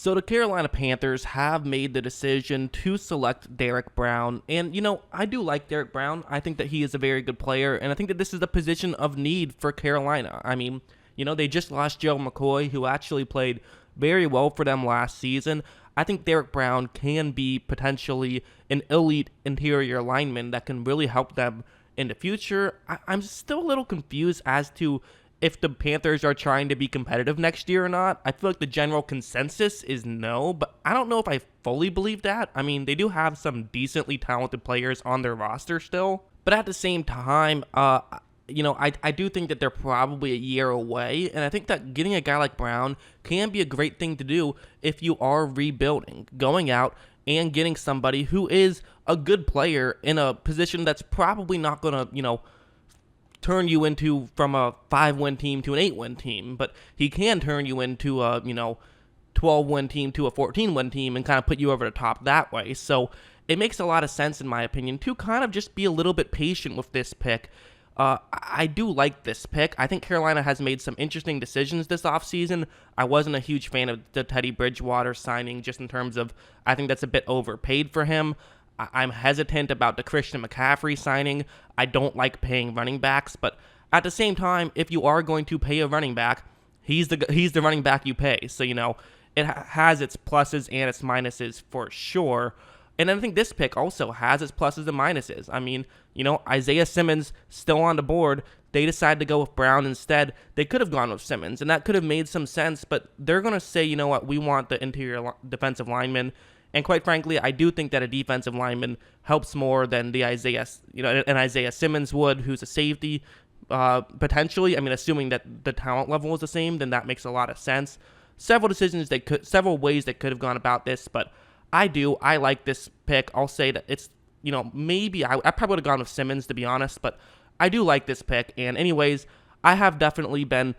So the Carolina Panthers have made the decision to select Derrick Brown. And, I do like Derrick Brown. I think that he is a very good player. And I think that this is a position of need for Carolina. I mean, they just lost Joe McCoy, who actually played very well for them last season. I think Derrick Brown can be potentially an elite interior lineman that can really help them in the future. I'm still a little confused as to if the Panthers are trying to be competitive next year or not. I feel like the general consensus is no, but I don't know if I fully believe that. I mean, they do have some decently talented players on their roster still, but at the same time, I do think that they're probably a year away, and I think that getting a guy like Brown can be a great thing to do if you are rebuilding, going out and getting somebody who is a good player in a position that's probably not going to, turn you into from a 5-win team to an 8-win team, but he can turn you into a 12-win team to a 14-win team and kind of put you over the top that way. So it makes a lot of sense, in my opinion, to kind of just be a little bit patient with this pick. I do like this pick. I think Carolina has made some interesting decisions this offseason. I wasn't a huge fan of the Teddy Bridgewater signing, just in terms of I think that's a bit overpaid for him. I'm hesitant about the Christian McCaffrey signing. I don't like paying running backs, but at the same time, if you are going to pay a running back, he's the running back you pay. So, it has its pluses and its minuses for sure. And I think this pick also has its pluses and minuses. I mean, Isaiah Simmons still on the board. They decided to go with Brown instead. They could have gone with Simmons, and that could have made some sense, but they're going to say, you know what, we want the interior defensive lineman. And quite frankly, I do think that a defensive lineman helps more than an Isaiah Simmons would, who's a safety, potentially. I mean, assuming that the talent level is the same, then that makes a lot of sense. Several ways they could have gone about this, but I like this pick. I'll say that it's, maybe I probably would have gone with Simmons, to be honest, but I do like this pick. And anyways, I have definitely been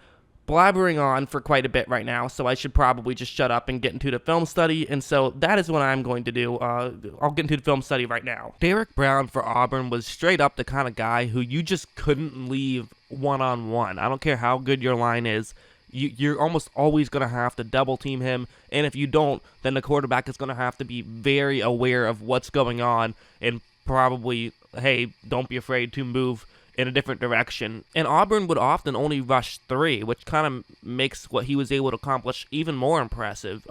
blabbering on for quite a bit right now, so I should probably just shut up and get into the film study, and so that is what I'm going to do. I'll get into the film study right now. Derrick Brown for Auburn was straight up the kind of guy who you just couldn't leave one-on-one. I don't care how good your line is. You're almost always going to have to double team him, and if you don't, then the quarterback is going to have to be very aware of what's going on, and probably, hey, don't be afraid to move in a different direction. And Auburn would often only rush 3, which kind of makes what he was able to accomplish even more impressive.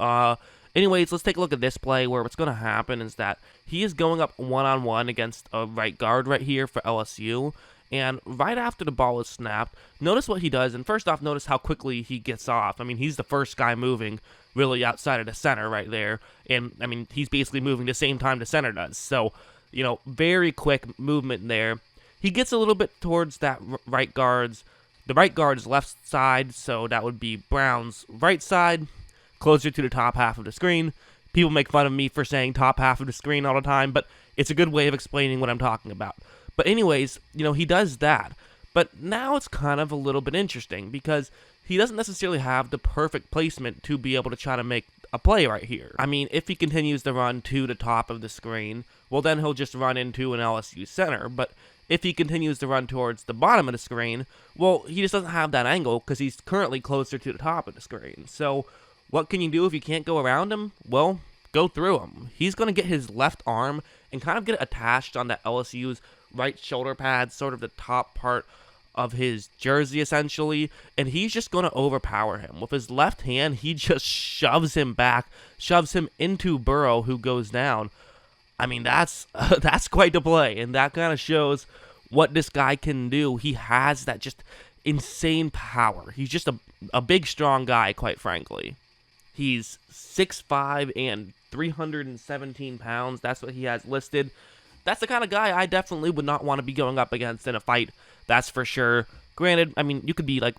Anyways, let's take a look at this play where what's going to happen is that he is going up one-on-one against a right guard right here for LSU. And right after the ball is snapped, notice what he does. And first off, notice how quickly he gets off. I mean, he's the first guy moving really outside of the center right there. And, I mean, he's basically moving the same time the center does. So, very quick movement there. He gets a little bit towards the right guard's left side, so that would be Brown's right side, closer to the top half of the screen. People make fun of me for saying top half of the screen all the time, but it's a good way of explaining what I'm talking about. But anyways, he does that. But now it's kind of a little bit interesting because he doesn't necessarily have the perfect placement to be able to try to make a play right here. I mean, if he continues to run to the top of the screen, well, then he'll just run into an LSU center, but if he continues to run towards the bottom of the screen, well, he just doesn't have that angle because he's currently closer to the top of the screen. So what can you do if you can't go around him? Well, go through him. He's going to get his left arm and kind of get it attached on the LSU's right shoulder pad, sort of the top part of his jersey, essentially, and he's just going to overpower him. With his left hand, he just shoves him back, shoves him into Burrow, who goes down. I mean, that's quite the play, and that kind of shows what this guy can do. He has that just insane power. He's just a big, strong guy, quite frankly. He's 6'5" and 317 pounds. That's what he has listed. That's the kind of guy I definitely would not want to be going up against in a fight, that's for sure. Granted, I mean, you could be like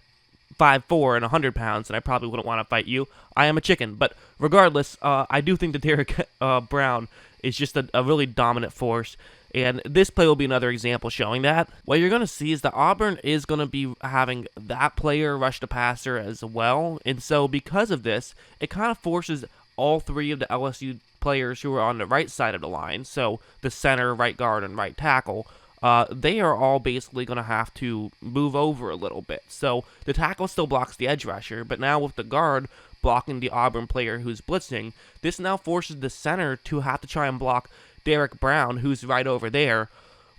5'4" and 100 pounds, and I probably wouldn't want to fight you. I am a chicken, but regardless, I do think that Derrick Brown is just a really dominant force, and this play will be another example showing that. What you're going to see is that Auburn is going to be having that player rush the passer as well, and so because of this, it kind of forces all 3 of the LSU players who are on the right side of the line, so the center, right guard, and right tackle, they are all basically going to have to move over a little bit. So the tackle still blocks the edge rusher, but now with the guard blocking the Auburn player who's blitzing. This now forces the center to have to try and block Derrick Brown, who's right over there,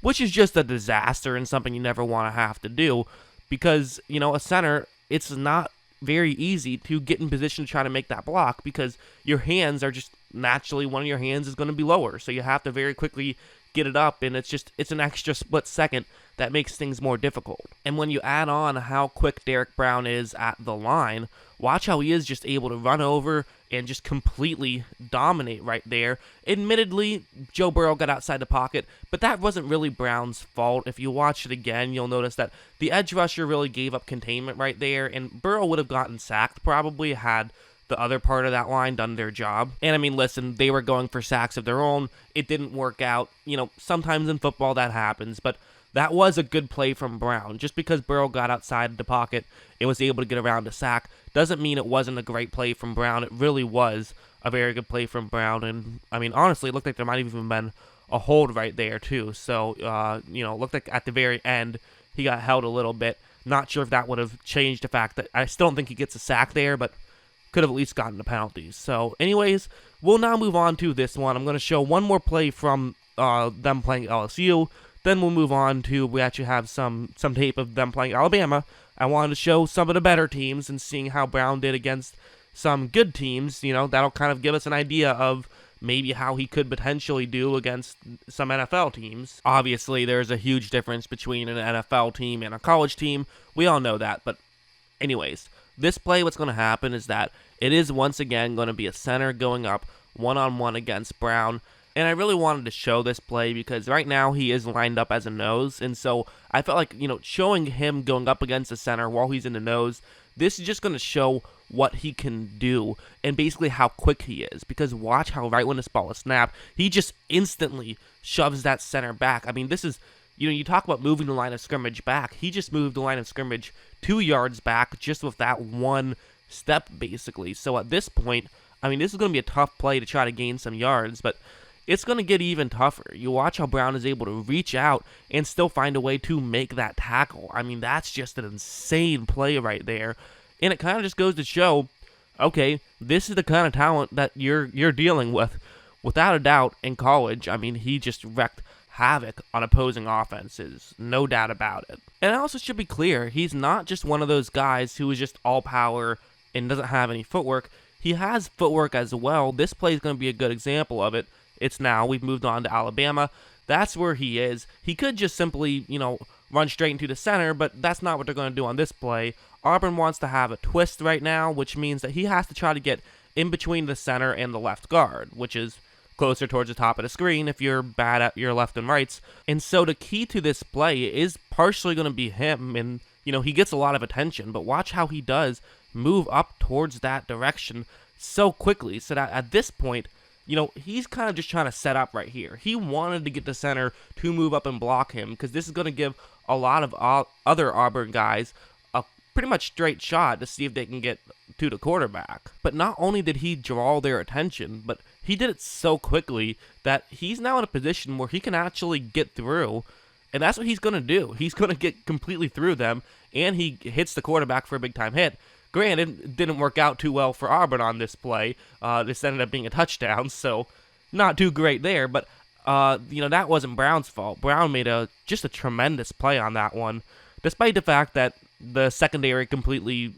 which is just a disaster and something you never want to have to do because, a center, it's not very easy to get in position to try to make that block because your hands are just naturally, one of your hands is going to be lower, so you have to very quickly get it up, and it's an extra split second that makes things more difficult. And when you add on how quick Derrick Brown is at the line, watch how he is just able to run over and just completely dominate right there. Admittedly, Joe Burrow got outside the pocket, but that wasn't really Brown's fault. If you watch it again, you'll notice that the edge rusher really gave up containment right there, and Burrow would have gotten sacked probably had the other part of that line done their job. And I mean, listen, they were going for sacks of their own. It didn't work out. Sometimes in football that happens, but that was a good play from Brown. Just because Burrow got outside the pocket and was able to get around a sack doesn't mean it wasn't a great play from Brown. It really was a very good play from Brown. And I mean, honestly, it looked like there might have even been a hold right there too. So, it looked like at the very end he got held a little bit. Not sure if that would have changed the fact that I still don't think he gets a sack there, but could have at least gotten the penalties. So anyways, we'll now move on to this one. I'm going to show one more play from them playing LSU. Then we'll move on to, we actually have some tape of them playing Alabama. I wanted to show some of the better teams and seeing how Brown did against some good teams. That'll kind of give us an idea of maybe how he could potentially do against some NFL teams. Obviously, there's a huge difference between an NFL team and a college team. We all know that, but anyways, this play, what's going to happen is that it is once again going to be a center going up one-on-one against Brown. And I really wanted to show this play because right now he is lined up as a nose. And so I felt like, showing him going up against a center while he's in the nose, this is just going to show what he can do and basically how quick he is. Because watch how right when this ball is snapped, he just instantly shoves that center back. I mean, this is, you talk about moving the line of scrimmage back. He just moved the line of scrimmage 2 yards back just with that one step, basically. So at this point, I mean, this is going to be a tough play to try to gain some yards, but it's going to get even tougher. You watch how Brown is able to reach out and still find a way to make that tackle. I mean, that's just an insane play right there. And it kind of just goes to show, okay, this is the kind of talent that you're dealing with. Without a doubt, in college, I mean, he just wrecked havoc on opposing offenses, no doubt about it. And it also should be clear, he's not just one of those guys who is just all power and doesn't have any footwork. He has footwork as well. This play is going to be a good example of it. We've moved on to Alabama. That's where he is. He could just simply, run straight into the center, but that's not what they're going to do on this play. Auburn wants to have a twist right now, which means that he has to try to get in between the center and the left guard, which is closer towards the top of the screen if you're bad at your left and rights. And so the key to this play is partially going to be him, and he gets a lot of attention, but watch how he does move up towards that direction so quickly, so that at this point, he's kind of just trying to set up right here. He wanted to get the center to move up and block him because this is going to give a lot of other Auburn guys a pretty much straight shot to see if they can get to the quarterback. But not only did he draw their attention, but he did it so quickly that he's now in a position where he can actually get through, and that's what he's going to do. He's going to get completely through them, and he hits the quarterback for a big-time hit. Granted, it didn't work out too well for Auburn on this play. This ended up being a touchdown, so not too great there. But, that wasn't Brown's fault. Brown made just a tremendous play on that one, despite the fact that the secondary completely,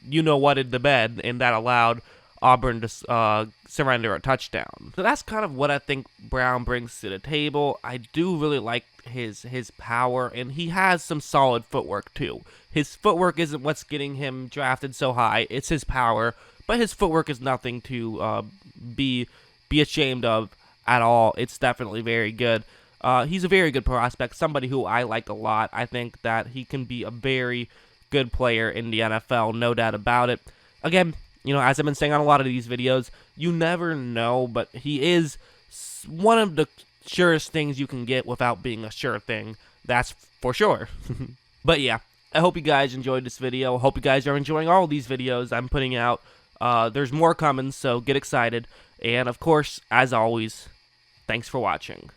whatted the bed, and that allowed Auburn to surrender a touchdown. So that's kind of what I think Brown brings to the table. I do really like his power, and he has some solid footwork too. His footwork isn't what's getting him drafted so high, it's his power, but his footwork is nothing to be ashamed of at all. It's definitely very good. He's a very good prospect, somebody who I like a lot. I think that he can be a very good player in the NFL, no doubt about it. Again, as I've been saying on a lot of these videos, you never know, but he is one of the surest things you can get without being a sure thing. That's for sure. But yeah, I hope you guys enjoyed this video. I hope you guys are enjoying all these videos I'm putting out. There's more coming, so get excited. And of course, as always, thanks for watching.